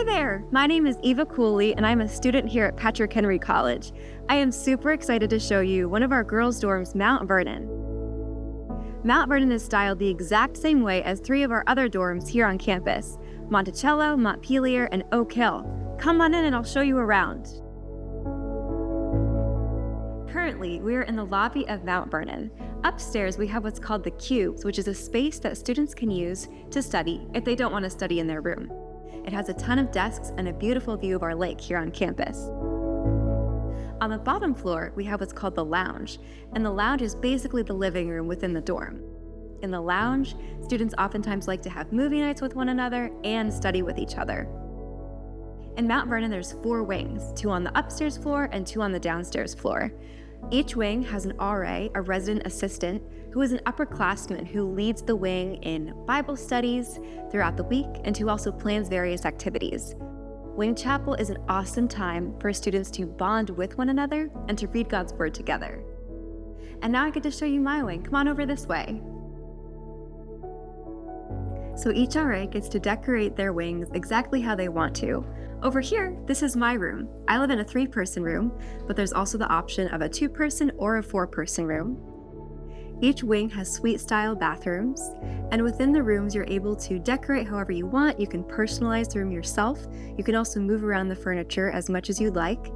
there! My name is Eva Cooley, and I'm a student here at Patrick Henry College. I am super excited to show you one of our girls' dorms, Mount Vernon. Mount Vernon is styled the exact same way as 3 of our other dorms here on campus, Monticello, Montpelier, and Oak Hill. Come on in and I'll show you around. Currently, we are in the lobby of Mount Vernon. Upstairs, we have what's called the cubes, which is a space that students can use to study if they don't want to study in their room. It has a ton of desks and a beautiful view of our lake here on campus. On the bottom floor, we have what's called the lounge, and the lounge is basically the living room within the dorm. In the lounge, students oftentimes like to have movie nights with one another and study with each other. In Mount Vernon, there's 4 wings, 2 on the upstairs floor and 2 on the downstairs floor. Each wing has an RA, a resident assistant, who is an upperclassman who leads the wing in Bible studies throughout the week and who also plans various activities. Wing Chapel is an awesome time for students to bond with one another and to read God's Word together. And now I get to show you my wing. Come on over this way. So each RA gets to decorate their wings exactly how they want to. Over here, this is my room. I live in a 3-person room, but there's also the option of a 2-person or a 4-person room. Each wing has suite-style bathrooms, and within the rooms you're able to decorate however you want. You can personalize the room yourself. You can also move around the furniture as much as you'd like.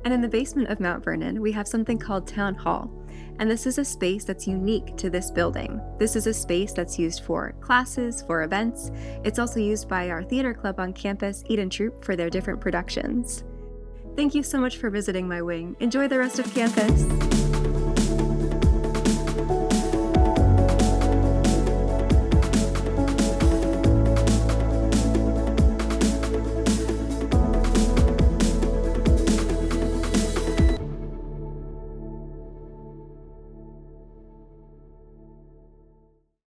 And in the basement of Mount Vernon, we have something called Town Hall, and this is a space that's unique to this building. This is a space that's used for classes, for events. It's also used by our theater club on campus, Troupe, for their different productions. Thank you so much for visiting my wing. Enjoy the rest of campus.